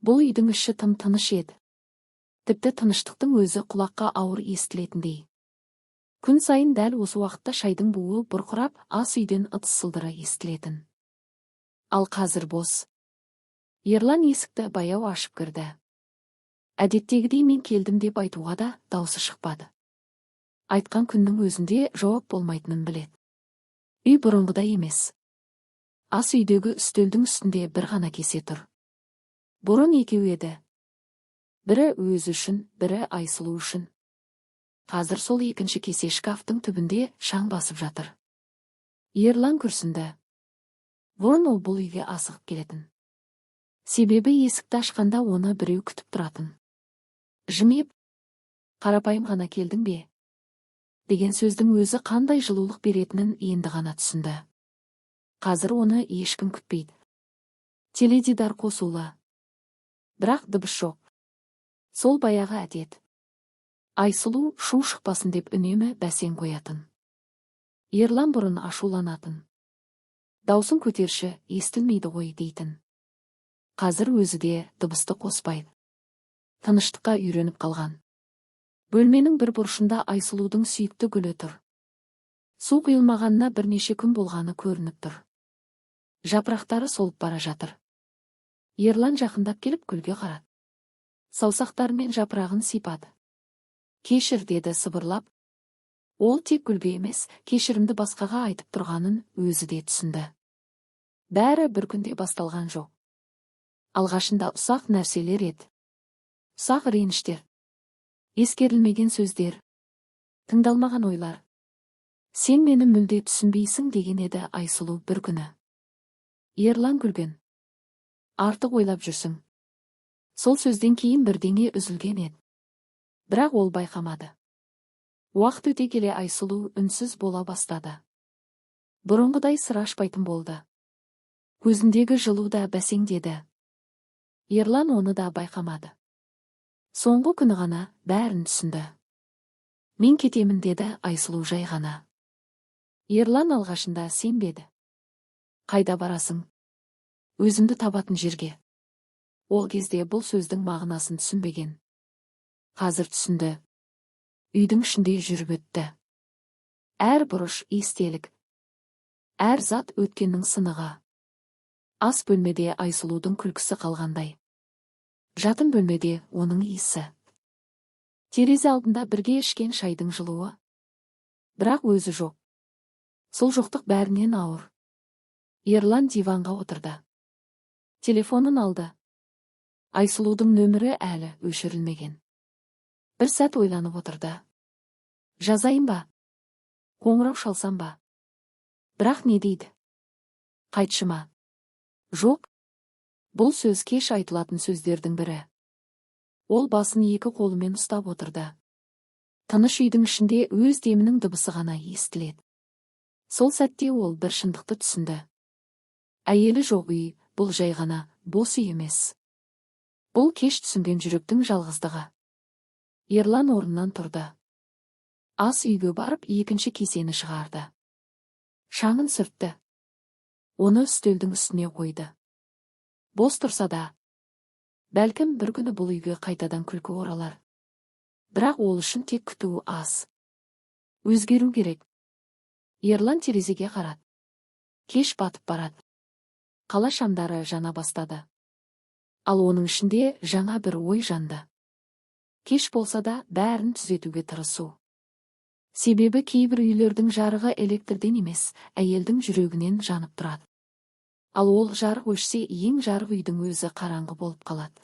Бұл үйдің іші тым тыныш еді. Тіпті тыныштықтың өзі құлаққа ауыр естілетіндей. Күн сайын дәл осы уақытта шайдың буы бұрқырап, ас үйден ыдыс сылдыры естілетін. Ал қазір бос. Ерлан есікті баяу ашып кірді. Әдеттегідей мен келдім деп айтуға да даусы шықпады. Айтқан күннің өзінде жауап болмайтынын білет. Үй бұрынғыдай емес. Ас үйдегі үстелдің үстінде бір ғана кесе тұр. Бұрын екеу еді. Бірі өзі үшін, бірі Айсұлу үшін. Қазір сол екінші кесе шкафтың түбінде шаң басып жатыр. Ерлан күрсінді. Бұрын ол бұл үйге асығып келетін. Себебі есікті ашқанда оны біреу күтіп тұратын. Жымиып, қарапайым ғана келдің бе? Деген сөздің өзі қандай жылулық беретінін енді ғана түсінді. Қазір оны ешкім күтпейді. Теледидар қосулы. Бірақ дыбыс жоқ. Сол баяғы әдет. Айсұлу шу шықпасын деп үнемі бәсең қоятын. Ерлан бұрын ашуланатын. Даусын көтерші, естілмейді ғой дейтін. Қазір өзі де дыбысты қоспайды. Тыныштыққа үйреніп қалған. Бөлменің бір бұрышында Айсұлудың сүйікті гүлі тұр. Су құйылмағанына бірнеше күн болғаны көрініп тұр. Жапырақтары солып бара жатыр. Ерлан жақындап келіп гүлге қарады. Саусақтарымен жапырағын сипады. Кешір деді сыбырлап. Ол тек гүлге емес, кешірімді басқаға айтып тұрғанын өзі де түсінді. Бәрі бір күнде басталған жоқ. Алғашында ұсақ нәрселер еді. Ұсақ реніштер. Ескерілмеген сөздер. Тыңдалмаған ойлар. Сен мені мүлде түсінбейсің деген еді Айсұлу бір күні. Ерлан күлген. Артық ойлап жүрсің. Сол сөзден кейін бірдеңе үзілген еді. Бірақ ол байқамады. Уақыт өте келе Айсұлу үнсіз бола бастады. Бұрынғыдай сыр ашпайтын болды. Көзіндегі жылу да бәсеңдеді. Ерлан оны да байқамады. Соңғы күні ғана бәрін түсінді. Мен кетемін деді Айсұлу жай ғана. Ерлан алғашында сенбеді. Қайда барасың? Өзімді табатын жерге. Ол кезде бұл сөздің мағынасын түсінбеген. Қазір түсінді. Үйдің ішінде жүріп өтті. Әр бұрыш естелік. Әр зат өткеннің сынығы. Ас бөлмеде Айсұлудың күлкісі қалғандай. Жатын бөлмеде оның иісі. Терезе алдында бірге ішкен шайдың жылуы. Бірақ өзі жоқ. Сол жоқтық бәрінен ауыр. Ерлан диванға отырды. Телефонын алды. Айсұлудың нөмірі әлі өшірілмеген. Бір сәт ойланып отырды. Жазайын ба? Қоңырау шалсам ба? Бірақ не дейді? Қайтшы ма? Жоқ. Бұл сөз кеш айтылатын сөздердің бірі. Ол басын екі қолымен ұстап отырды. Тыныш үйдің ішінде өз демінің дыбысы ғана естіледі. Сол сәтте ол бір шындықты түсінді. Әйелі жоқ үй, бұл жай ғана бос үй емес. Бұл кеш түсінген жүректің жалғыздығы. Ерлан орнынан тұрды. Ас үйге барып екінші кесені шығарды. Шаңын сүртті. Оны үстелдің үстіне қойды. Бос тұрса да, бәлкім бір күні бұл үйге қайтадан күлкі оралар. Бірақ ол үшін тек күтуі аз. Өзгеру керек. Ерлан терезеге қарады. Кеш батып барады. Қала шамдары жана бастады. Ал оның ішінде жаңа бір ой жанды. Кеш болса да бәрін түзетуге тырысу. Себебі кейбір үйлердің жарығы электрден емес, әйелдің жүрегінен жанып тұрады. Ал ол жарық өшсе, ең жарық үйдің өзі қараңғы болып қалады.